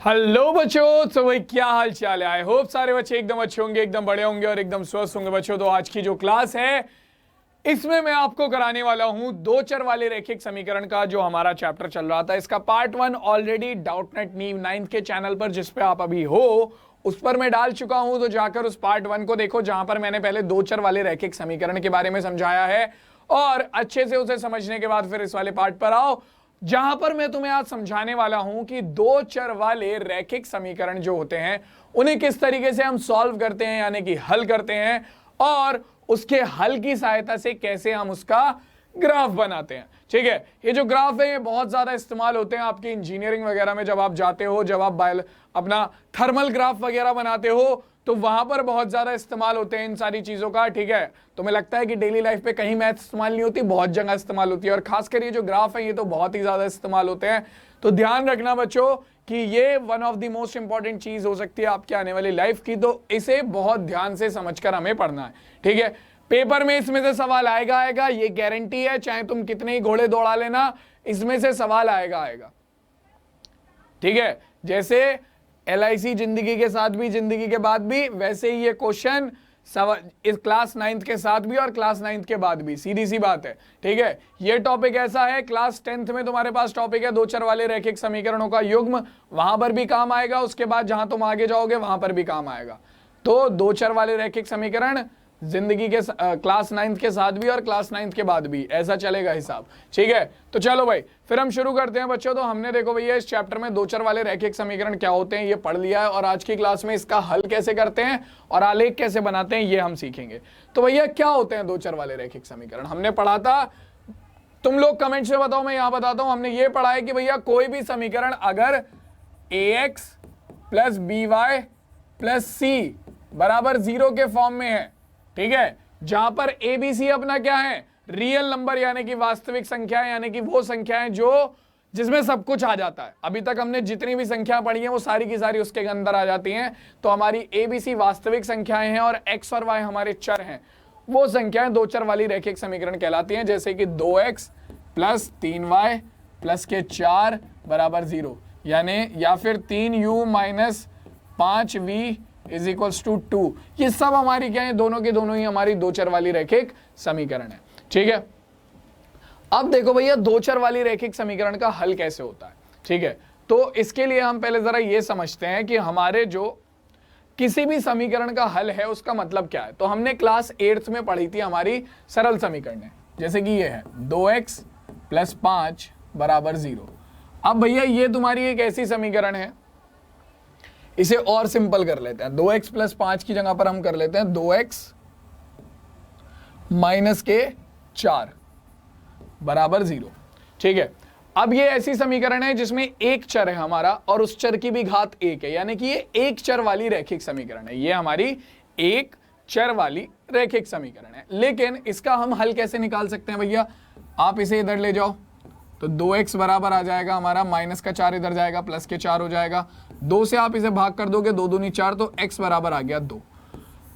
Hello बच्चों, तो भाई क्या हाल चाल है। आई होप सारे बच्चे एकदम अच्छे होंगे, एकदम बड़े होंगे और एकदम स्वस्थ होंगे। बच्चों, तो आज की जो क्लास है इसमें मैं आपको कराने वाला हूं दो चर वाले रैखिक समीकरण का जो हमारा चैप्टर चल रहा था। इसका पार्ट 1 ऑलरेडी डाउटनेट नीव 9th के चैनल पर, जिस पे आप अभी हो, उस पर मैं डाल चुका हूं। तो जाकर उस पार्ट 1 को देखो, जहां पर मैंने पहले दो चर वाले रैखिक समीकरण के बारे में समझाया है, और अच्छे से उसे समझने के बाद फिर इस वाले पार्ट पर आओ, जहां पर मैं तुम्हें आज समझाने वाला हूं कि दो चर वाले रैखिक समीकरण जो होते हैं उन्हें किस तरीके से हम सॉल्व करते हैं, यानी कि हल करते हैं, और उसके हल की सहायता से कैसे हम उसका ग्राफ बनाते हैं। ठीक है, ये जो ग्राफ है ये बहुत ज्यादा इस्तेमाल होते हैं आपकी इंजीनियरिंग वगैरह में। जब आप जाते हो, जब आप अपना थर्मल ग्राफ वगैरह बनाते हो, तो वहां पर बहुत ज्यादा इस्तेमाल होते हैं इन सारी चीजों का। ठीक है, तुम्हें लगता है कि डेली लाइफ पे कहीं मैथ इस्तेमाल नहीं होती, बहुत जगह इस्तेमाल होती है, और खासकर ये जो ग्राफ है ये तो बहुत ही ज्यादा इस्तेमाल होते हैं। तो ध्यान रखना बच्चों कि ये one of the most important चीज हो सकती है आपकी आने वाली लाइफ की, तो इसे बहुत ध्यान से समझकर हमें पढ़ना है। ठीक है, पेपर में इसमें से सवाल आएगा, ये गारंटी है, चाहे तुम कितने ही घोड़े दौड़ा लेना, इसमें से सवाल आएगा। ठीक है, जैसे LIC जिंदगी के साथ भी, जिंदगी के बाद भी, वैसे ही ये क्वेश्चन इस क्लास 9th के साथ भी और क्लास 9th के बाद भी, सीधी सी बात है। ठीक है, ये टॉपिक ऐसा है, क्लास 10th में तुम्हारे पास टॉपिक है दो चर वाले रैखिक समीकरणों का युग्म, वहां पर भी काम आएगा। उसके बाद जहां तुम आगे जाओगे वहां पर भी काम आएगा। तो दो चर वाले रैखिक समीकरण जिंदगी के क्लास 9th के साथ भी और क्लास 9th के बाद भी, ऐसा चलेगा हिसाब। ठीक है, तो चलो भाई फिर हम शुरू करते हैं बच्चों। तो हमने देखो भैया इस चैप्टर में दो चर वाले रैखिक समीकरण क्या होते हैं ये पढ़ लिया है, और आज की क्लास में इसका हल कैसे करते हैं और आलेख कैसे बनाते हैं ये हम सीखेंगे। तो भैया क्या होते हैं दो चर वाले रैखिक समीकरण, हमने पढ़ा था, तुम लोग कमेंट्स में बताओ, मैं यहां बताता हूं। हमने ये पढ़ा है कि भैया कोई भी समीकरण अगर ax plus by plus c बराबर 0 के फॉर्म में है, ठीक है, जहां पर ABC अपना क्या है, रियल नंबर, यानी कि वास्तविक संख्या, यानी कि वो संख्याएं जो जिसमें सब कुछ आ जाता है। अभी तक हमने जितनी भी संख्या पढ़ी है वो सारी की सारी उसके अंदर आ जाती हैं। तो हमारी ABC वास्तविक संख्याएं हैं और x और y हमारे चर हैं। वो संख्याएं दो चर वाली रैखिक समीकरण कहलाती हैं, जैसे कि 2x प्लस 3y प्लस के 4 बराबर 0, यानी या फिर 3u minus 5v is equals to 2। ये सब हमारी क्या है, दोनों के दोनों ही हमारी दो चर वाली रैखिक समीकरण है। ठीक है, अब देखो भैया दो चर वाली रैखिक समीकरण का हल कैसे होता है। ठीक है, तो इसके लिए हम पहले जरा ये समझते हैं कि हमारे जो किसी भी समीकरण का हल है उसका मतलब क्या है। तो हमने क्लास 8th में पढ़ी थी हमारी सरल समीकरण, जैसे कि ये है 2x प्लस 5 बराबर 0। अब भैया ये तुम्हारी एक ऐसी समीकरण है, इसे और सिंपल कर लेते हैं। 2x प्लस 5 की जगह पर हम कर लेते हैं 2x माइनस के 4 बराबर 0। ठीक है, अब ये ऐसी समीकरण है जिसमें एक चर है हमारा और उस चर की भी घात 1 है, यानी कि ये एक चर वाली रैखिक समीकरण है। ये हमारी एक चर वाली रैखिक समीकरण है। लेकिन इसका हम हल कैसे निकाल सकते हैं भैया, आप इसे इधर ले जाओ तो 2x बराबर आ जाएगा हमारा, माइनस का 4 इधर जाएगा, प्लस के 4 हो जाएगा, 2 से आप इसे भाग कर दोगे, 2 दूनी 4, तो x बराबर आ गया 2।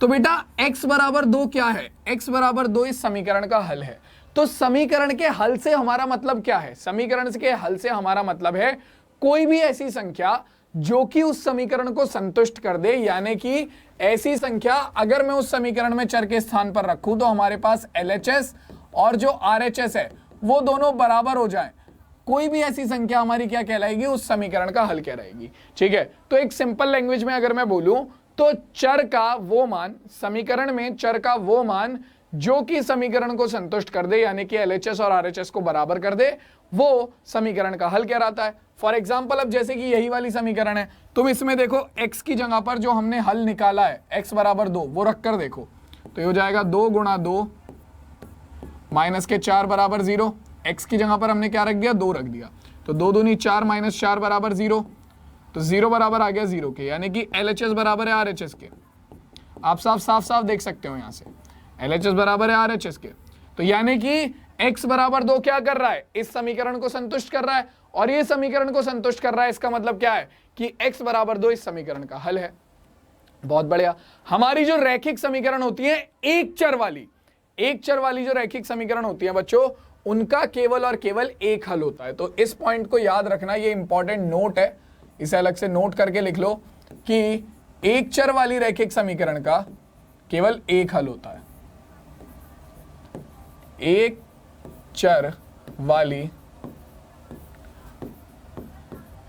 तो बेटा x बराबर 2 क्या है, x बराबर 2 इस समीकरण का हल है। तो समीकरण के हल से हमारा मतलब क्या है, समीकरण के हल से हमारा मतलब है कोई भी ऐसी संख्या जो कि उस समीकरण को संतुष्ट कर दे, यानी कि ऐसी संख्या अगर मैं उस समीकरण में चर के स्थान पर रखूं तो हमारे पास LHS और जो RHS है वो दोनों बराबर हो जाएं। कोई भी ऐसी संख्या हमारी क्या कहलाएगी, उस समीकरण का हल कहलाएगी। ठीक है, तो एक सिंपल लैंग्वेज में अगर मैं बोलूं तो चर का वो मान, समीकरण में चर का वो मान जो कि समीकरण को संतुष्ट कर दे, यानी कि LHS और RHS को बराबर कर दे, वो समीकरण का हल कहलाता है। फॉर एग्जाम्पल, अब जैसे कि यही वाली समीकरण है, तुम इसमें देखो x की जगह पर जो हमने हल निकाला है x बराबर 2 वो रख कर देखो, तो ये हो जाएगा 2 गुणा 2 माइनस के 4 बराबर 0। x की जगह पर हमने क्या रख दिया, 2 रख दिया, तो 2 दूनी 4 माइनस 4 बराबर 0, तो 0 बराबर आ गया 0 के, यानी कि LHS बराबर है RHS के। आप साफ देख सकते हो यहां से LHS बराबर है RHS के, तो यानी कि x बराबर 2 क्या कर रहा है, इस समीकरण को संतुष्ट कर रहा है, और ये समीकरण को संतुष्ट कर रहा है, इसका मतलब क्या है कि x बराबर 2 इस समीकरण का हल है। बहुत बढ़िया, हमारी जो रैखिक समीकरण होती है एक चर वाली जो रैखिक समीकरण होती है बच्चों, उनका केवल और केवल एक हल होता है। तो इस पॉइंट को याद रखना, ये इंपॉर्टेंट नोट है, इसे अलग से नोट करके लिख लो कि एक चर वाली रैखिक समीकरण का केवल एक हल होता है। एक चर वाली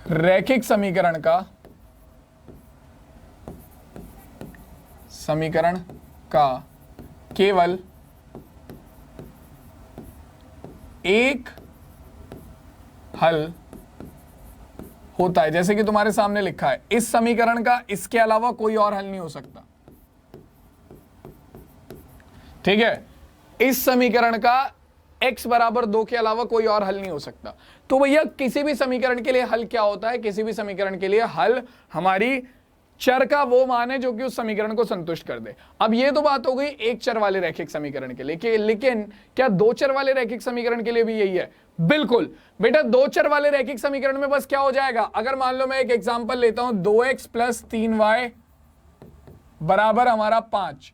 रैखिक समीकरण का केवल एक हल होता है। जैसे कि तुम्हारे सामने लिखा है, इस समीकरण का इसके अलावा कोई और हल नहीं हो सकता। ठीक है, इस समीकरण का x बराबर 2 के अलावा कोई और हल नहीं हो सकता। तो भैया किसी भी समीकरण के लिए हल क्या होता है? किसी भी समीकरण के लिए हल हमारी चर का वो मान है जो कि उस समीकरण को संतुष्ट कर दे। अब ये तो बात हो गई एक चर वाले रैखिक समीकरण के लिए, लेकिन क्या दो चर वाले रैखिक समीकरण के लिए भी यही है? बिल्कुल बेटा, दो चर वाले रैखिक समीकरण में बस क्या हो जाएगा, अगर मान लो मैं एक एग्जांपल लेता हूं, 2x प्लस 3y बराबर हमारा 5।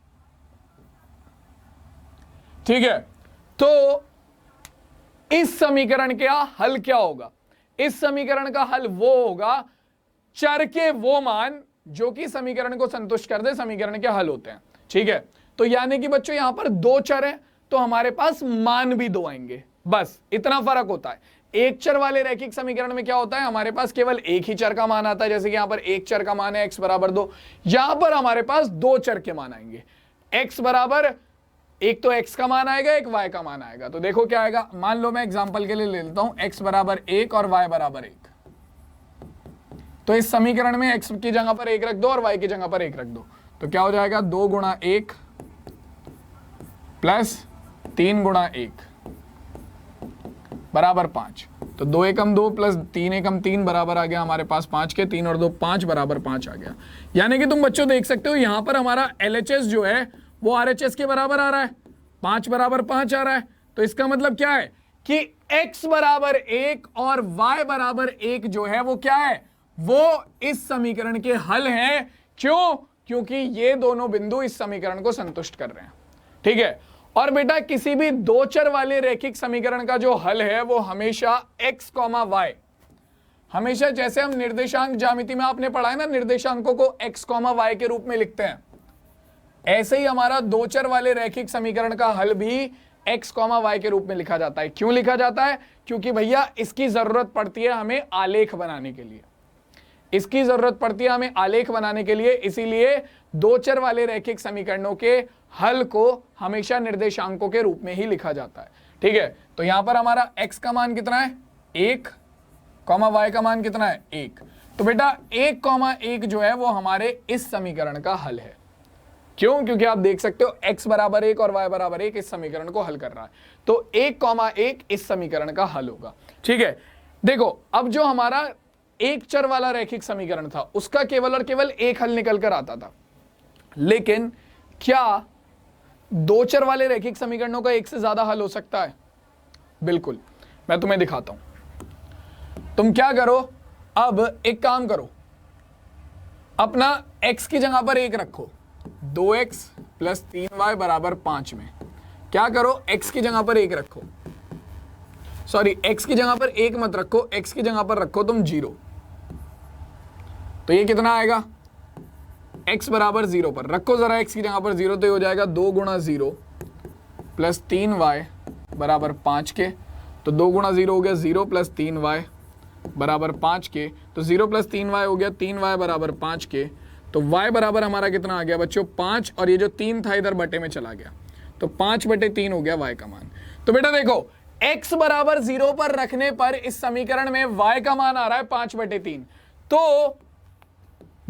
ठीक है, तो इस समीकरण का हल क्या होगा? इस समीकरण का हल वो होगा चर के वो मान जो कि समीकरण को संतुष्ट कर दे, समीकरण के हल होते हैं। ठीक है, तो यानी कि बच्चों यहां पर दो चर हैं तो हमारे पास मान भी दो आएंगे, बस इतना फर्क होता है। एक चर वाले रैखिक समीकरण में क्या होता है, हमारे पास केवल एक ही चर का मान आता है, जैसे कि यहां पर एक चर का मान है x बराबर 2। यहां पर हमारे पास दो चर के मान आएंगे, x बराबर, एक तो x का मान आएगा, एक y का मान आएगा। तो देखो क्या आएगा, मान लो मैं एग्जांपल के लिए ले लेता हूं x बराबर 1 और y बराबर 1। तो इस समीकरण में x की जगह पर 1 रख दो और y की जगह पर 1 रख दो, तो क्या हो जाएगा, 2 गुणा 1 प्लस 3 गुणा 1 बराबर 5। तो 2 एकम 2 प्लस 3 एकम 3 बराबर आ गया हमारे पास 5 के, 3 और 2 5 बराबर 5 आ गया। यानी कि तुम बच्चों देख सकते हो यहां पर हमारा LHS जो है वो RHS के बराबर आ रहा है, 5 बराबर 5 आ रहा है। तो इसका मतलब क्या है कि x बराबर 1 और y बराबर 1 जो है वो क्या है, वो इस समीकरण के हल हैं। क्यों? क्योंकि ये दोनों बिंदु इस समीकरण को संतुष्ट कर रहे हैं। ठीक है, और बेटा किसी भी दो चर वाले रैखिक समीकरण का जो हल है वो हमेशा x, y, हमेशा जैसे हम निर्देशांक ज्यामिति में आपने पढ़ा है ना, निर्देशांकों को x, y के रूप में लिखते हैं, ऐसे ही हमारा दो चर वाले रैखिक समीकरण का हल भी x, y के रूप में लिखा जाता है। क्यों लिखा जाता है? क्योंकि भैया इसकी जरूरत पड़ती है हमें आलेख बनाने के लिए, इसकी जरूरत पड़ती है हमें आलेख बनाने के लिए। इसीलिए दो चर वाले रैखिक समीकरणों के हल को हमेशा निर्देशांकों के रूप में ही लिखा जाता है। ठीक है, तो यहां पर हमारा x का मान कितना है, 1, y का मान कितना है, 1। तो बेटा 1, जो है वो हमारे इस समीकरण का हल है। क्यों? क्योंकि आप देख सकते हो x बराबर 1 और y बराबर 1 इस समीकरण को हल कर रहा है, तो 1, इस समीकरण का हल होगा। ठीक है, देखो अब जो हमारा एक चर वाला रैखिक समीकरण था उसका केवल और केवल एक हल निकल कर आता था, लेकिन क्या दो चर वाले रैखिक समीकरणों का एक से ज्यादा हल हो सकता है? बिल्कुल, मैं तुम्हें दिखाता हूं। तुम क्या करो, अब एक काम करो, अपना x की जगह पर 1 रखो, 2x प्लस 3y बराबर 5 में क्या करो, x की जगह पर 1 रखो, सॉरी x की जगह पर 1 मत रखो, x की जगह पर रखो तुम 0। तो ये कितना आएगा, x बराबर 0 पर रखो जरा x की जगह पर 0, तो ये हो जाएगा 2 गुणा 0 प्लस 3y बराबर 5 के। तो 2 गुणा 0 हो गया 0 प्लस 3y बराबर 5 के, तो 0 प्लस 3y हो गया 3y बराबर 5 के। तो y बराबर हमारा कितना आ गया बच्चों, 5, और ये जो 3 था इधर बटे में चला गया, तो 5/3 हो गया y का मान। तो बेटा देखो x बराबर 0 पर रखने पर इस समीकरण में y का मान आ रहा है 5/3। तो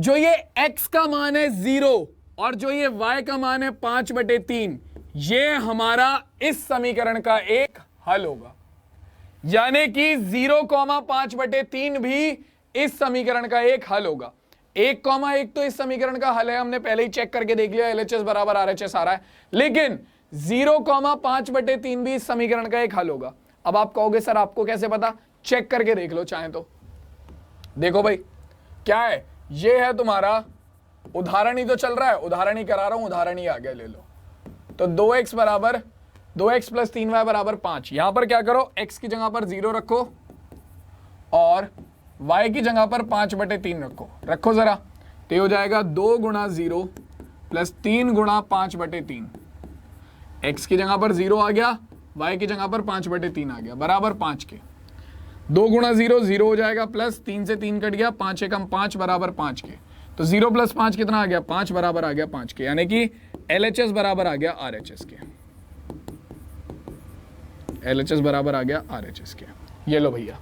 जो ये x का मान है 0 और जो ये y का मान है 5/3, ये हमारा इस समीकरण का एक हल होगा। यानी कि 0,5/3 भी इस समीकरण का एक हल होगा। 1,1 तो इस समीकरण का हल है, हमने पहले ही चेक करके देख लिया, LHS बराबर RHS आ रहा है, लेकिन 0,5/3 भी इस समीकरण का एक हल होगा। अब आप कहोगे सर आपको कैसे पता? चेक करके देख लो चाहे तो। देखो भाई क्या है, ये है तुम्हारा उदाहरण ही तो चल रहा है, उदाहरण ही करा रहा हूं, उदाहरण ही आ गया, ले लो। तो 2x बराबर 2x प्लस 3y बराबर 5। यहां पर क्या करो, x की जगह पर 0 रखो और y की जगह पर 5/3 रखो जरा, तो हो जाएगा 2 गुणा 0 प्लस 3 गुणा 5/3। x की जगह पर 0 आ गया, y की जगह पर 5/3 आ गया, बराबर 5 के। 2 गुणा 0 0 हो जाएगा, प्लस 3 से 3 कट गया, 5 एकम 5 बराबर 5 के। तो 0 प्लस 5 कितना आ गया, 5 बराबर आ गया 5 के, यानी कि LHS बराबर आ गया RHS के। LHS बराबर आ गया RHS के। ये लो भैया,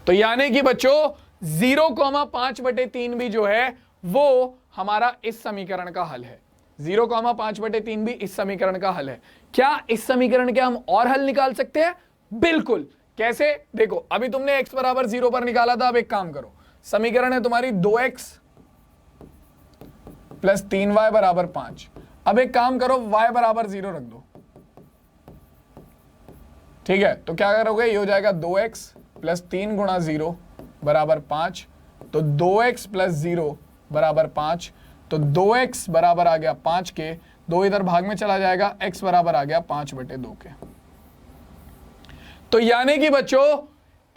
तो यानी कि बच्चों 0,5/3 भी जो है वो हमारा इस समीकरण का हल है। 0,5/3 भी इस समीकरण का हल है। क्या इस समीकरण के हम और हल निकाल सकते हैं? बिल्कुल। कैसे? देखो, अभी तुमने x बराबर 0 पर निकाला था। अब एक काम करो, समीकरण है तुम्हारी 2x प्लस 3y बराबर 5। अब एक काम करो, y बराबर 0 रख दो, ठीक है? तो क्या करोगे, ये हो जाएगा 2x प्लस 3 गुणा 0 बराबर 5। तो 2x प्लस 0 बराबर 5, तो 2x बराबर आ गया 5 के, 2 इधर भाग में चला जाएगा, x बराबर आ गया 5/2 के। तो यानी कि बच्चों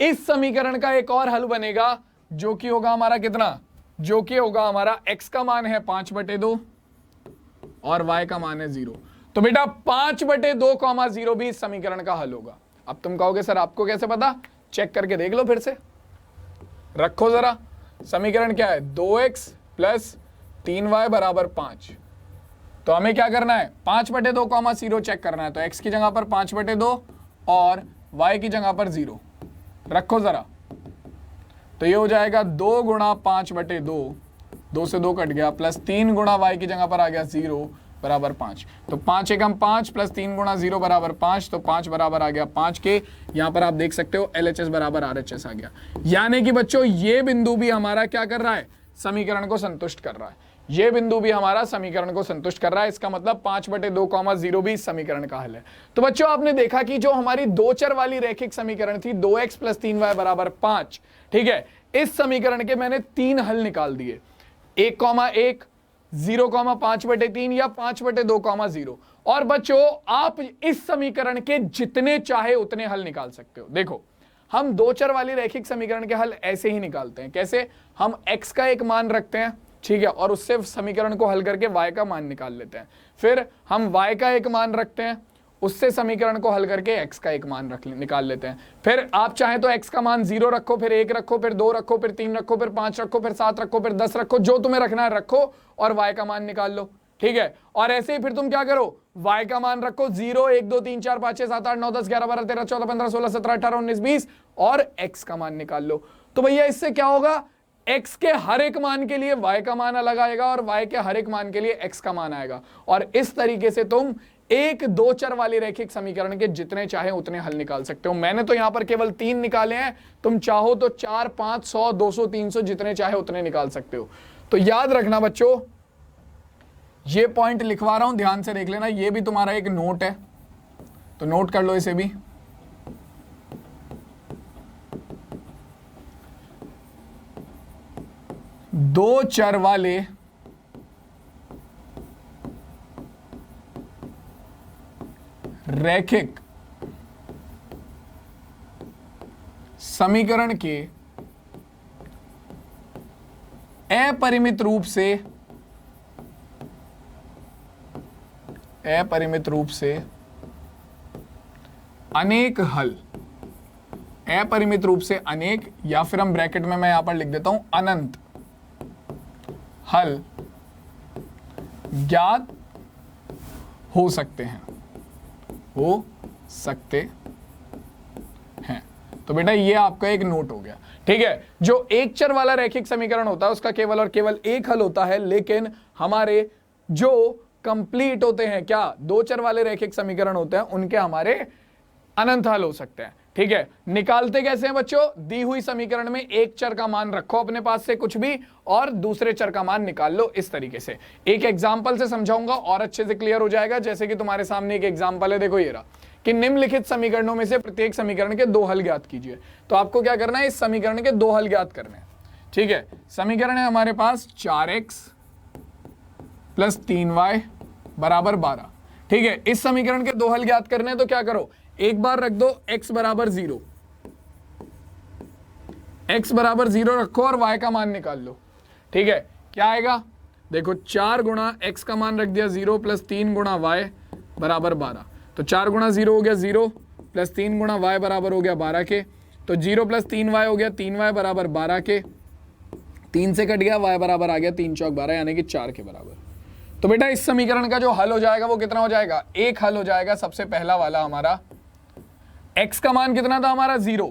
इस समीकरण का एक और हल बनेगा, जो कि होगा हमारा कितना, जो कि होगा हमारा x का मान है 5/2 और y का मान है 0। तो बेटा 5/2, 0 भी इस समीकरण का हल होगा। अब तुम कहोगे सर आपको कैसे पता? चेक करके देख लो फिर से, रखो जरा। समीकरण क्या है, 2x प्लस 3y बराबर 5। तो हमें क्या करना है, 5/2, 0 चेक करना है। तो x की जगह पर 5/2 और y की जगह पर 0 रखो जरा। तो ये हो जाएगा 2 गुणा 5/2, 2 से 2 कट गया, प्लस 3 गुणा y की जगह पर आ गया 0 बराबर 5। तो 5 एकम 5 प्लस 3 गुणा 0 बराबर 5, तो 5 बराबर आ गया 5 के। यहां पर आप देख सकते हो LHS बराबर RHS आ गया। यानी कि बच्चों ये बिंदु भी हमारा क्या कर रहा है, समीकरण को संतुष्ट कर रहा है। ये बिंदु भी हमारा समीकरण को संतुष्ट कर रहा है। इसका मतलब 5/2, 0 भी इस समीकरण का हल है। तो बच्चों आपने देखा कि जो हमारी दो चर वाली रैखिक समीकरण थी 2x प्लस 3y बराबर 5, ठीक है, इस समीकरण के मैंने 3 हल निकाल दिए, 1,1, 0,5/3 या 5/2, 0। और बच्चों आप इस समीकरण के जितने चाहे उतने हल निकाल सकते हो। देखो, हम दो चर वाली रैखिक समीकरण के हल ऐसे ही निकालते हैं। कैसे? हम x का एक मान रखते हैं, ठीक है, और उससे समीकरण को हल करके y का मान निकाल लेते हैं। फिर हम y का एक मान रखते हैं, उससे समीकरण को हल करके x का एक मान निकाल लेते हैं। फिर आप चाहें तो x का मान 0 रखो, फिर 1 रखो, फिर 2 रखो, फिर 3 रखो, फिर 5 रखो, फिर 7 रखो, फिर 10 रखो, जो तुम्हें रखना है रखो और y का मान निकाल लो, ठीक है। और ऐसे ही फिर तुम क्या करो, y का मान रखो 0, 1, 2, 3, 4, 5, 6, 7, 8, 9, 10, 11, 12, 13, 14, 15, 16, 17, 18, 19, 20 और x का मान निकाल लो। तो भैया इससे क्या होगा, x के हर एक मान के लिए y का मान अलग आएगा और y के हर एक मान के लिए x का मान आएगा। और इस तरीके से तुम एक दो चर वाली रैखिक समीकरण के जितने चाहे उतने हल निकाल सकते हो। मैंने तो यहां पर केवल 3 निकाले हैं, तुम चाहो तो 4, 5, 100, 200, 300 जितने चाहे उतने निकाल सकते हो। तो याद रखना बच्चों, ये पॉइंट लिखवा रहा हूं, ध्यान से देख लेना, ये भी तुम्हारा एक नोट है, तो नोट कर लो इसे भी। दो चर वाले रैखिक समीकरण के अपरिमित रूप से अनेक हल, अपरिमित रूप से अनेक, या फिर हम ब्रैकेट में मैं यहां पर लिख देता हूं अनंत हल ज्ञात हो सकते हैं, तो बेटा ये आपका एक नोट हो गया, ठीक है। जो एक चर वाला रैखिक समीकरण होता है उसका केवल और केवल एक हल होता है, लेकिन हमारे जो कंप्लीट होते हैं, क्या दो चर वाले रैखिक समीकरण होते हैं, उनके हमारे अनंत हल हो सकते हैं, ठीक है। निकालते कैसे हैं बच्चों, दी हुई समीकरण में एक चर का मान रखो अपने पास से कुछ भी और दूसरे चर का मान निकाल लो इस तरीके से। एक एग्जांपल से समझाऊंगा और अच्छे से क्लियर हो जाएगा। जैसे कि तुम्हारे सामने एक एग्जांपल है, देखो ये रहा कि निम्नलिखित समीकरणों में से प्रत्येक समीकरण के 2 हल ज्ञात कीजिए। तो आपको क्या करना है, इस समीकरण के 2 हल ज्ञात करने हैं, ठीक है। समीकरण है हमारे पास 4x प्लस 3y बराबर 12, ठीक है। इस समीकरण के 2 हल ज्ञात करने हैं, तो क्या करो, एक बार रख दो x बराबर 0, x बराबर 0 रखो और y का मान निकाल लो। ठीक है, क्या आएगा? देखो 4 गुणा x का मान रख दिया 0 प्लस 3 गुणा y बराबर 12। तो 4 गुणा 0 हो गया 0 प्लस 3 गुणा y बराबर हो गया 12 के। तो 0 प्लस 3y हो गया 3y बराबर 12 के। 3 से कट गया, y बराबर आ गया 3 चौक 12 यानी कि 4 के बराबर। तो बेटा इस समीकरण का जो हल हो जाएगा वो कितना हो जाएगा? एक हल हो जाएगा सबसे पहला वाला हमारा। x का मान कितना था हमारा? 0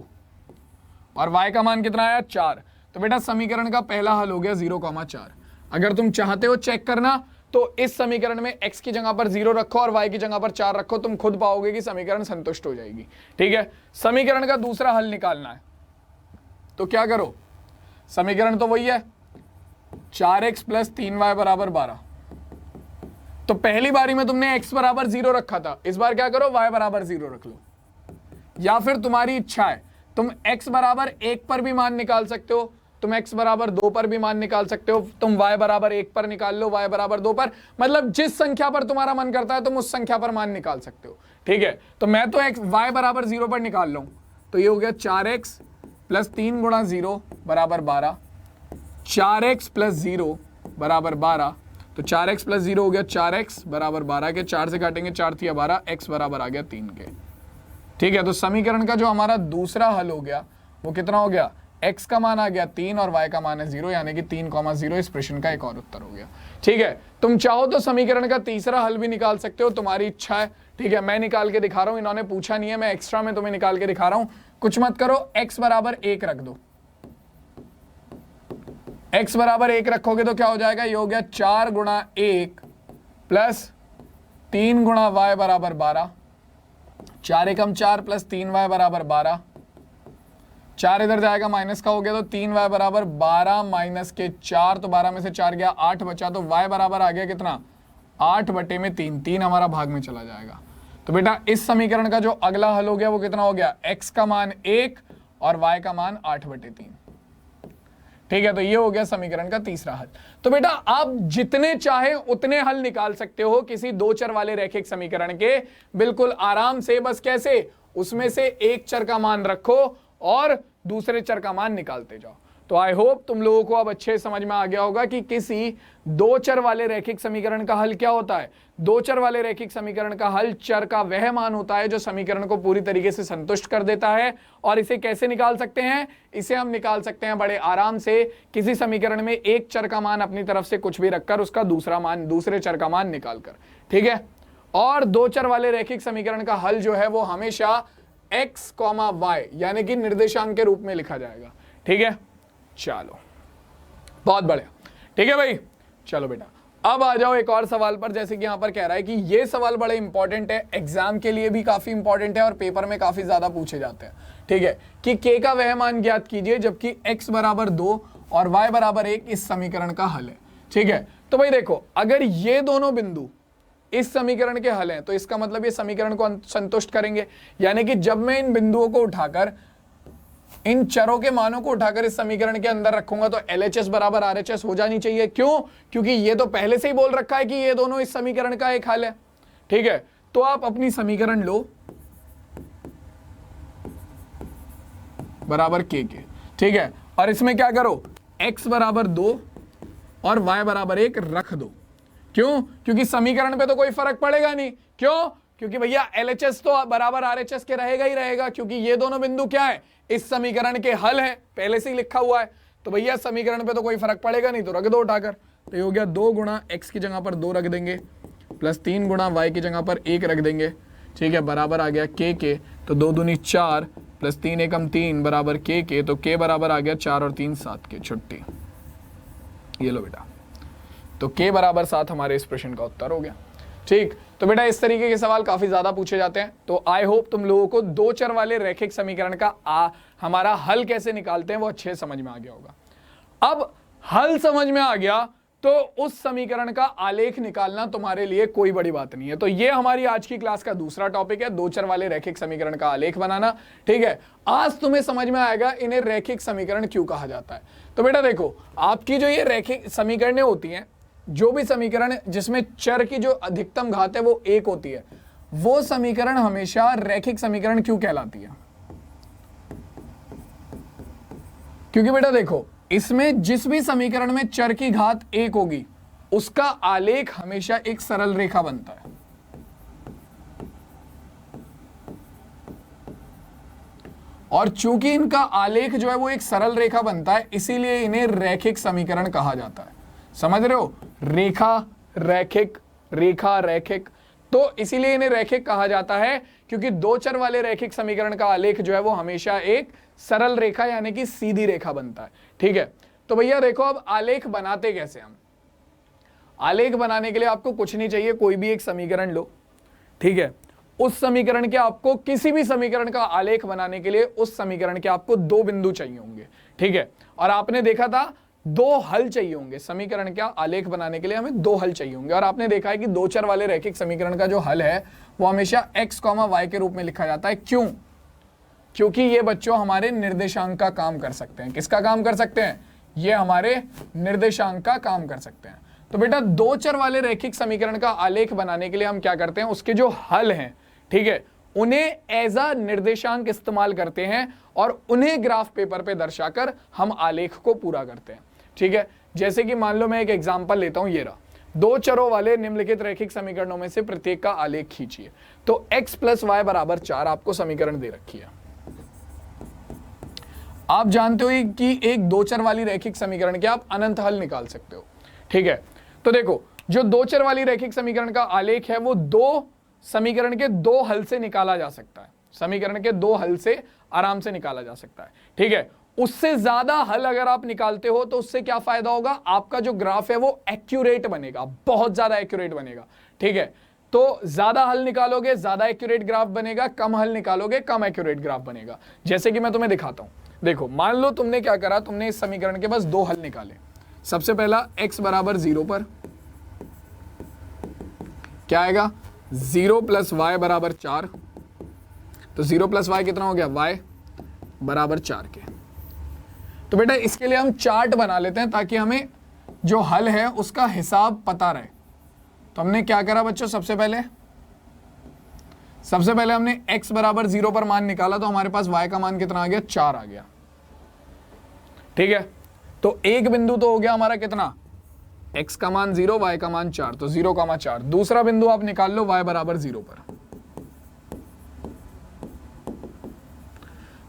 और y का मान कितना आया? 4। तो बेटा समीकरण का पहला हल हो गया 0,4। अगर तुम चाहते हो चेक करना तो इस समीकरण में x की जगह पर 0 रखो और y की जगह पर 4 रखो, तुम खुद पाओगे कि समीकरण संतुष्ट हो जाएगी। ठीक है, समीकरण का दूसरा हल निकालना है तो क्या करो? समीकरण तो वही है 4x प्लस 3y बराबर 12। तो पहली बारी में तुमने x बराबर 0 रखा था, इस बार क्या करो? y बराबर 0 रख लो। या फिर तुम्हारी इच्छा है, तुम x बराबर 1 पर भी मान निकाल सकते हो, तुम x बराबर 2 पर भी मान निकाल सकते हो, तुम y बराबर 1 पर निकाल लो, y बराबर 2 पर, मतलब जिस संख्या पर तुम्हारा मन करता है तुम उस संख्या पर मान निकाल सकते हो। ठीक है, तो मैं तो y बराबर 0 पर निकाल लूं, तो ये हो गया 4x प्लस 3 गुणा 0 बराबर 12। 4x प्लस 0 बराबर 12। तो 4x प्लस 0 हो गया 4x बराबर 12 के। 4 से काटेंगे 4 थिया 12, x बराबर आ गया 3 के। ठीक है, तो समीकरण का जो हमारा दूसरा हल हो गया वो कितना हो गया? x का मान आ गया 3 और y का मान है 0 यानी कि 3,0 इस प्रश्न का एक और उत्तर हो गया। ठीक है, तुम चाहो तो समीकरण का तीसरा हल भी निकाल सकते हो, तुम्हारी इच्छा है। ठीक है, मैं निकाल के दिखा रहा हूं, इन्होंने पूछा नहीं है, मैं एक्स्ट्रा में तुम्हें निकाल के दिखा रहा हूं। कुछ मत करो, x बराबर 1 रख दो। x बराबर 1 रखोगे तो क्या हो जाएगा? ये हो गया 4 गुणा 1 प्लस 3 गुणा y बराबर 12। 4 एकम 4 प्लस 3y बराबर 12। 4 इधर जाएगा माइनस का हो गया, तो 3y बराबर 12 माइनस के 4, तो 12 में से 4 गया 8 बचा, तो y बराबर आ गया कितना? 8 बटे में 3। 3 हमारा भाग में चला जाएगा। तो बेटा इस समीकरण का जो अगला हल हो गया वो कितना हो गया? x का मान 1 और y का मान 8 बटे 3। ठीक है, तो ये हो गया समीकरण का तीसरा हल। तो बेटा आप जितने चाहे उतने हल निकाल सकते हो किसी दो चर वाले रैखिक समीकरण के, बिल्कुल आराम से। बस कैसे? उसमें से एक चर का मान रखो और दूसरे चर का मान निकालते जाओ। तो आई होप तुम लोगों को अब अच्छे समझ में आ गया होगा कि किसी दो चर वाले रैखिक समीकरण का हल क्या होता है। दो चर वाले रैखिक समीकरण का हल चर का वह मान होता है जो समीकरण को पूरी तरीके से संतुष्ट कर देता है। और इसे कैसे निकाल सकते हैं? इसे हम निकाल सकते हैं बड़े आराम से। किसी समीकरण में एक चर का मान अपनी तरफ से कुछ भी रखकर उसका दूसरा मान, दूसरे चर का मान निकालकर। ठीक है, और दो चर वाले रैखिक समीकरण का हल जो है वो हमेशा x, y यानी कि निर्देशांक के रूप में लिखा जाएगा। ठीक है, चलो बहुत बढ़िया। ठीक है भाई, चलो बेटा अब आ जाओ एक और सवाल पर। जैसे कि यहां पर कह रहा है कि ये सवाल बड़े इंपॉर्टेंट है, एग्जाम के लिए भी काफी इंपॉर्टेंट है और पेपर में काफी ज्यादा पूछे जाते हैं। ठीक है, कि k का वह मान ज्ञात कीजिए जबकि x बराबर 2 और y बराबर 1 इस समीकरण का हल है। ठीक है, तो भाई देखो, अगर ये दोनों बिंदु इस समीकरण के हल हैं तो इसका मतलब ये समीकरण को संतुष्ट करेंगे। यानी कि जब मैं इन बिंदुओं को उठाकर, इन चरों के मानों को उठाकर इस समीकरण के अंदर रखूंगा तो LHS बराबर RHS हो जानी चाहिए। क्यों? क्योंकि ये तो पहले से ही बोल रखा है कि ये दोनों इस समीकरण का एक हल है। ठीक है, तो आप अपनी समीकरण लो बराबर k के। ठीक है, और इसमें क्या करो? x बराबर 2 और y बराबर 1 रख दो। क्यों? क्योंकि समीकरण पे तो कोई फर्क पड़ेगा नहीं। क्यों? क्योंकि भैया LHS तो बराबर RHS के रहेगा ही रहेगा, क्योंकि ये दोनों बिंदु क्या है? इस समीकरण के हल है, पहले से ही लिखा हुआ है। तो भैया समीकरण पे तो कोई फर्क पड़ेगा नहीं, तो रख दो उठाकर। तो ये हो गया 2 गुणा x की जगह पर 2 रख देंगे प्लस 3 गुणा y की जगह पर 1 रख देंगे। ठीक है, बराबर आ गया k के। तो 2 दूनी 4 प्लस 3 एकम 3 बराबर k के। तो k बराबर आ गया 4 और 3 7 के। छुट्टी। ये लो बेटा, तो k बराबर 7 हमारे इस प्रश्न का उत्तर हो गया। ठीक, तो बेटा इस तरीके के सवाल काफी ज्यादा पूछे जाते हैं। तो आई होप तुम लोगों को दो चर वाले रैखिक समीकरण का हमारा हल कैसे निकालते हैं वो अच्छे समझ में आ गया होगा। अब हल समझ में आ गया तो उस समीकरण का आलेख निकालना तुम्हारे लिए कोई बड़ी बात नहीं है। तो ये हमारी आज की क्लास का दूसरा टॉपिक है, दो चर वाले रैखिक समीकरण का आलेख बनाना। ठीक है, आज तुम्हें समझ में आएगा इन्हें रैखिक समीकरण क्यों कहा जाता है। तो बेटा देखो, आपकी जो ये रैखिक समीकरणें होती हैं, जो भी समीकरण जिसमें चर की जो अधिकतम घात है वो 1 होती है, वो समीकरण हमेशा रैखिक समीकरण क्यों कहलाती है? क्योंकि बेटा देखो, इसमें जिस भी समीकरण में चर की घात 1 होगी उसका आलेख हमेशा एक सरल रेखा बनता है। और चूंकि इनका आलेख जो है वो एक सरल रेखा बनता है, इसीलिए इन्हें रैखिक समीकरण कहा जाता है। समझ रहे हो, रेखा रैखिक, रेखा रैखिक, तो इसीलिए इन्हें रैखिक कहा जाता है क्योंकि दो चर वाले रैखिक समीकरण का आलेख जो है वो हमेशा एक सरल रेखा यानी कि सीधी रेखा बनता है। ठीक है, तो भैया देखो अब आलेख बनाते कैसे हम। आलेख बनाने के लिए आपको कुछ नहीं चाहिए, कोई भी एक समीकरण लो, ठीक है, उस समीकरण के आपको किसी भी समीकरण का आलेख बनाने के लिए उस समीकरण के आपको दो बिंदु चाहिए होंगे। ठीक है, और आपने देखा था दो हल चाहिए होंगे समीकरण का आलेख बनाने के लिए, हमें दो हल चाहिए होंगे। और आपने देखा है कि दो चर वाले रैखिक समीकरण का जो हल है वो हमेशा x, y के रूप में लिखा जाता है। क्यों? क्योंकि ये बच्चों हमारे निर्देशांक का काम कर सकते हैं। किसका काम कर सकते हैं? ये हमारे निर्देशांक का काम कर सकते हैं। तो बेटा दो चर वाले रैखिक समीकरण का आलेख बनाने के लिए हम क्या करते हैं, उसके जो हल हैं, ठीक है, उन्हें एज अ निर्देशांक इस्तेमाल करते हैं और उन्हें ग्राफ पेपर पे दर्शाकर हम आलेख को पूरा करते हैं। ठीक है, जैसे कि मान लो मैं एक एग्जांपल लेता हूं, ये रहा, दो चरों वाले निम्नलिखित रैखिक समीकरणों में से प्रत्येक का आलेख खींचिए। तो x + y = 4 आपको समीकरण दे रखी है। आप जानते हो कि एक दो चर वाली रैखिक समीकरण के आप अनंत हल निकाल सकते हो। ठीक है, तो देखो जो दो चर वाली रैखिक समीकरण का आलेख है वो दो समीकरण के दो हल से निकाला जा सकता है। समीकरण के दो हल से आराम से निकाला जा सकता है। ठीक है, उससे ज्यादा हल अगर आप निकालते हो तो उससे क्या फायदा होगा, आपका जो ग्राफ है वो एक्यूरेट बनेगा, बहुत ज्यादा एक्यूरेट बनेगा। ठीक है, तो ज्यादा हल निकालोगे ज्यादा एक्यूरेट ग्राफ बनेगा, कम हल निकालोगे कम एक्यूरेट ग्राफ बनेगा। जैसे कि मैं तुम्हें दिखाता हूं, देखो मान लो तुमने क्या करा, तुमने इस समीकरण के बस दो हल निकाले। सबसे पहला x = 0 पर क्या आएगा, 0 + y = 4। तो 0 + y कितना हो गया, y = 4 के। तो बेटा इसके लिए हम चार्ट बना लेते हैं ताकि हमें जो हल है उसका हिसाब पता रहे। तो हमने क्या करा बच्चों, सबसे पहले हमने x = 0 पर मान निकाला, तो हमारे पास y का मान कितना आ गया, 4 आ गया। ठीक है, तो एक बिंदु तो हो गया हमारा कितना, x का मान 0, y का मान 4, तो 0,4। दूसरा बिंदु आप निकाल लो y = 0 पर,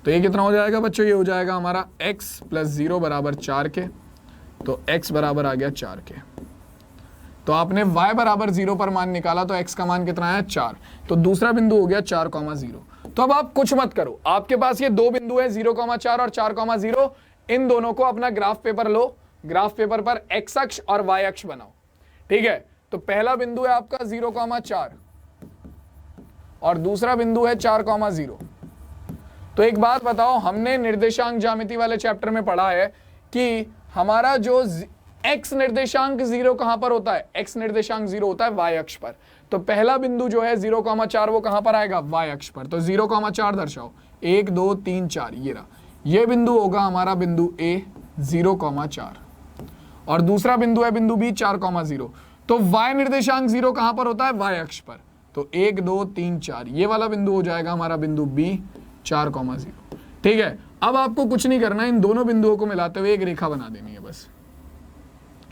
तो ये कितना हो जाएगा बच्चों, ये हो जाएगा हमारा x + 0 = 4 के। तो x बराबर आ गया 4 के। तो आपने y = 0 पर मान निकाला, तो x का मान कितना आया, 4। तो दूसरा बिंदु हो गया 4,0। तो अब आप कुछ मत करो, आपके पास ये दो बिंदु है 0,4 और 4,0। इन दोनों को अपना ग्राफ पेपर लो, ग्राफ पेपर पर x अक्ष और y अक्ष बनाओ। ठीक है, तो पहला बिंदु है आपका 0,4 और दूसरा बिंदु है 4,0। तो एक बात बताओ, हमने निर्देशांक ज्यामिति वाले चैप्टर में पढ़ा है कि हमारा जो x निर्देशांक 0 कहां पर होता है, x निर्देशांक 0 होता है y अक्ष पर। तो पहला बिंदु जो है 0,4 वो कहां पर आएगा, y अक्ष पर। तो 0,4 दर्शाओ, 1 2 3 4, ये रहा, ये बिंदु होगा हमारा बिंदु A 0,4 और दूसरा बिंदु है बिंदु B 4,0। तो y निर्देशांक 0 कहां पर होता है, y अक्ष पर। तो 1 2 3 4, ये वाला बिंदु हो जाएगा हमारा बिंदु B 4,0। ठीक है, अब आपको कुछ नहीं करना, इन दोनों बिंदुओं को मिलाते हुए एक रेखा बना देनी है बस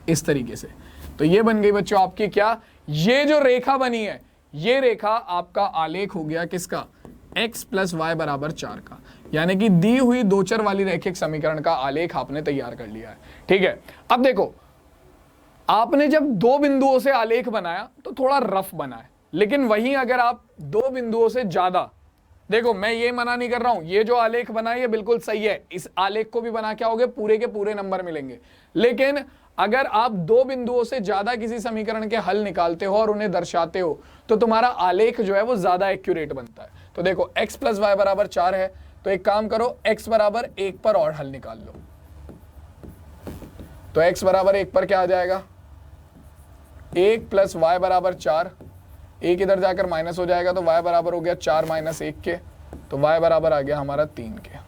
इस तरीके से। तो ये बन गई बच्चों आपकी क्या, ये जो रेखा बनी है ये रेखा आपका आलेख हो गया किसका, x + y = 4 का। यानी कि दी हुई दो चर वाली रैखिक समीकरण का आलेख आपने तैयार कर लिया है। ठीक है, अब देखो आपने जब दो बिंदुओं से आलेख बनाया तो थोड़ा रफ बना है, लेकिन वहीं अगर आप दो बिंदुओं से ज्यादा, देखो मैं ये मना नहीं कर रहा हूं, ये जो आलेख बना है ये बिल्कुल सही है, इस आलेख को भी बना के आओगे पूरे के पूरे नंबर मिलेंगे। लेकिन अगर आप दो बिंदुओं से ज्यादा किसी समीकरण के हल निकालते हो और उन्हें दर्शाते हो तो तुम्हारा आलेख जो है वो ज्यादा एक्यूरेट बनता है। तो देखो x + y = 4 है, तो एक काम करो x = 1 पर और हल निकाल लो। तो x = 1 पर क्या आ जाएगा, 1 + y = 4, एक इधर जाकर माइनस हो जाएगा, तो y बराबर हो गया 4 - 1 के, तो y बराबर आ गया हमारा 3 के।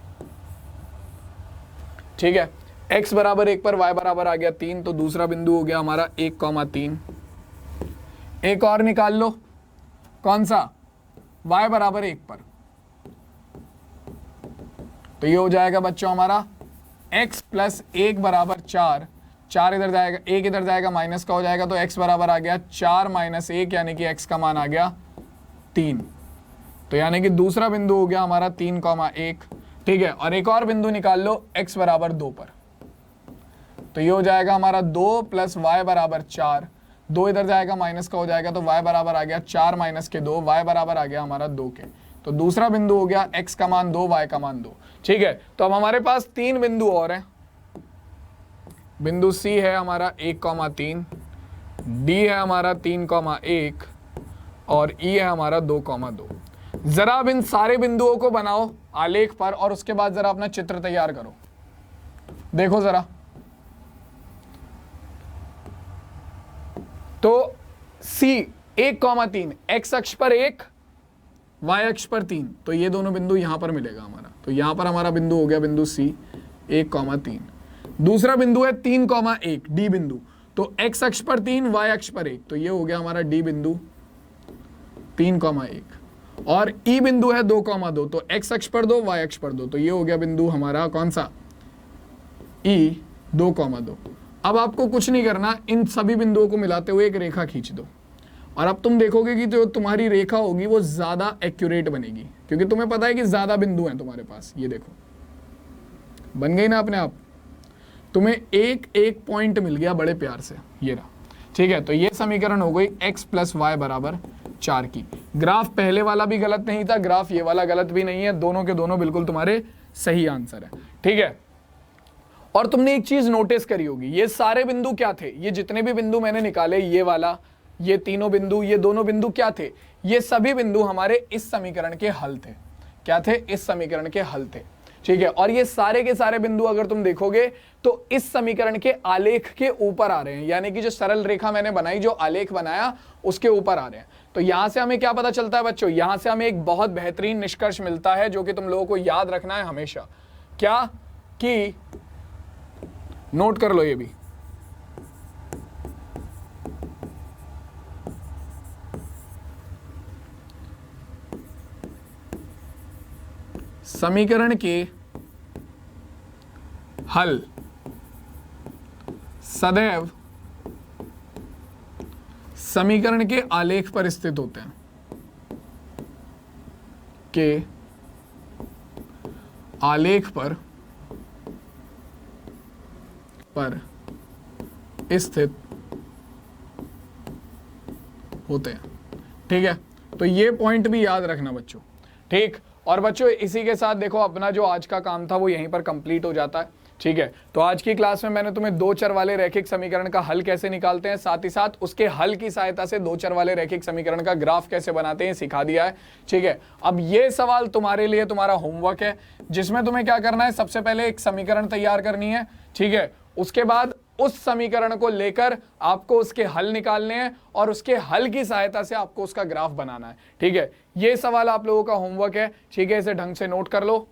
ठीक है, x = 1 पर y बराबर आ गया 3, तो दूसरा बिंदु हो गया हमारा 1,3। एक और निकाल लो, कौन सा, y = 1 पर, तो ये हो जाएगा बच्चों हमारा x प्लस 1 बराबर 4, 4 इधर जाएगा, 1 इधर जाएगा, माइनस का हो जाएगा, तो x बराबर आ गया 4 माइनस 1, यानी कि x का मान आ गया 3। तो यानी कि दूसरा बिंदु हो गया हमारा 3,1। ठीक है, और एक और बिंदु निकाल लो x बराबर 2 पर, तो ये हो जाएगा हमारा 2 प्लस y बराबर 4, 2 इधर जाएगा, माइनस का हो जाएगा, तो y बराबर आ गया 4 माइनस के 2, y बराबर आ गया हमारा 2 के। तो दूसरा बिंदु हो गया x का मान 2, y का मान 2। ठीक है, तो अब हमारे पास 3 बिंदु और हैं। बिंदु C है हमारा 1,3, D है हमारा 3,1 और E है हमारा 2,2। जरा अब इन सारे बिंदुओं को बनाओ आलेख पर और उसके बाद जरा अपना चित्र तैयार करो। देखो जरा, तो C 1,3, x अक्ष पर 1, y अक्ष पर 3, तो ये दोनों बिंदु यहां पर मिलेगा हमारा। तो यहां पर हमारा बिंदु हो गया बिंदु C 1,3। दूसरा बिंदु है 3,1 D बिंदु, तो x अक्ष पर 3, y अक्ष पर 1, तो ये हो गया हमारा D बिंदु 3,1। और E बिंदु है 2,2, तो x अक्ष पर 2, y अक्ष पर 2, तो ये हो गया बिंदु हमारा कौन सा E 2,2। अब आपको कुछ नहीं करना, इन सभी बिंदुओं को मिलाते हुए एक रेखा खींच दो, और अब तुम देखोगे कि जो तुम्हारी रेखा होगी वो ज्यादा एक्यूरेट बनेगी, क्योंकि तुम्हें पता है कि ज्यादा बिंदु हैं तुम्हारे पास। ये देखो, बन गई ना अपने आप, तुम्हें एक एक पॉइंट मिल गया बड़े प्यार से, ये रहा। ठीक है, तो ये समीकरण हो गई x प्लस वाई बराबर 4 की। ग्राफ पहले वाला भी गलत नहीं था, ग्राफ ये वाला गलत भी नहीं है, दोनों के दोनों बिल्कुल तुम्हारे सही आंसर है। ठीक है, और तुमने एक चीज नोटिस करी होगी, ये सारे बिंदु क्या थे, ये जितने भी बिंदु मैंने निकाले, ये वाला, ये तीनों बिंदु, ये दोनों बिंदु क्या थे, ये सभी बिंदु हमारे इस समीकरण के हल थे। क्या थे? इस समीकरण के हल थे। ठीक है, और ये सारे के सारे बिंदु अगर तुम देखोगे तो इस समीकरण के आलेख के ऊपर आ रहे हैं, यानी कि जो सरल रेखा मैंने बनाई, जो आलेख बनाया, उसके ऊपर आ रहे हैं। तो यहां से हमें क्या पता चलता है बच्चों? यहां से हमें एक बहुत बेहतरीन निष्कर्ष मिलता है, जो कि तुम लोगों को याद रखना है हमेशा। क्या? कि नोट कर लो ये भी, समीकरण के हल सदैव समीकरण के आलेख पर स्थित होते हैं, के आलेख पर स्थित होते हैं। ठीक है, तो ये पॉइंट भी याद रखना बच्चों। ठीक, और बच्चों इसी के साथ देखो अपना जो आज का काम था वो यहीं पर कंप्लीट हो जाता है। ठीक है, तो आज की क्लास में मैंने तुम्हें दो चर वाले रैखिक समीकरण का हल कैसे निकालते हैं, साथ ही साथ उसके हल की सहायता से दो चर वाले रैखिक समीकरण का ग्राफ कैसे बनाते हैं सिखा दिया है। ठीक है, अब ये सवाल तुम्हारे लिए तुम्हारा होमवर्क है, जिसमें तुम्हें क्या करना है, सबसे पहले एक समीकरण तैयार करनी है। ठीक है, उसके बाद उस समीकरण को लेकर आपको उसके हल निकालने हैं और उसके हल की सहायता से आपको उसका ग्राफ बनाना है। ठीक है, ये सवाल आप लोगों का होमवर्क है। ठीक है, इसे ढंग से नोट कर लो।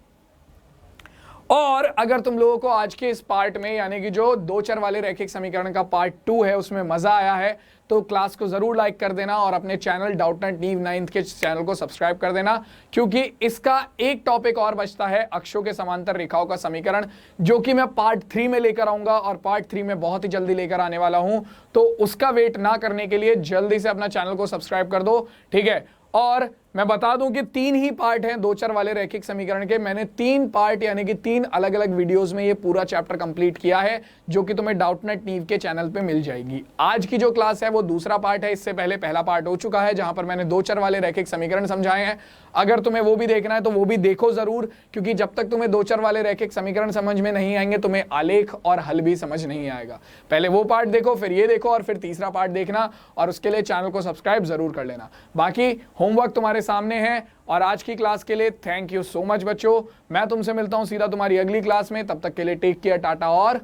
और अगर तुम लोगों को आज के इस पार्ट में, यानी कि जो दो चर वाले रैखिक समीकरण का पार्ट 2 है, उसमें मजा आया है, तो क्लास को जरूर लाइक कर देना और अपने चैनल डाउटनेट नीव 9th के चैनल को सब्सक्राइब कर देना, क्योंकि इसका एक टॉपिक और बचता है, अक्षों के समांतर रेखाओं का समीकरण, जो कि मैं पार्ट 3 में लेकर आऊंगा और पार्ट 3 में बहुत ही जल्दी लेकर आने वाला हूं। तो उसका वेट ना करने के लिए जल्दी से अपना चैनल को सब्सक्राइब कर दो। ठीक है, और मैं बता दूं कि 3 ही पार्ट हैं दो चर वाले रैखिक समीकरण के। मैंने 3 पार्ट यानी कि 3 अलग अलग वीडियोस में ये पूरा चैप्टर कंप्लीट किया है, जो कि तुम्हें डाउटनेट नीव के चैनल पे मिल जाएगी। आज की जो क्लास है वो दूसरा पार्ट है, इससे पहले पहला पार्ट हो चुका है, जहां पर मैंने दो चर वाले रैखिक समीकरण समझाए हैं। अगर तुम्हें वो भी देखना है तो वो भी देखो जरूर, क्योंकि जब तक तुम्हें दो चर वाले रैखिक समीकरण समझ में नहीं आएंगे, तुम्हें आलेख और हल भी समझ नहीं आएगा। पहले वो पार्ट देखो, फिर ये देखो, और फिर तीसरा पार्ट देखना, और उसके लिए चैनल को सब्सक्राइब जरूर कर लेना। बाकी होमवर्क तुम्हारे सामने है। और आज की क्लास के लिए थैंक यू सो मच बच्चों। मैं तुमसे मिलता हूं सीधा तुम्हारी अगली क्लास में, तब तक के लिए टेक केयर, टाटा और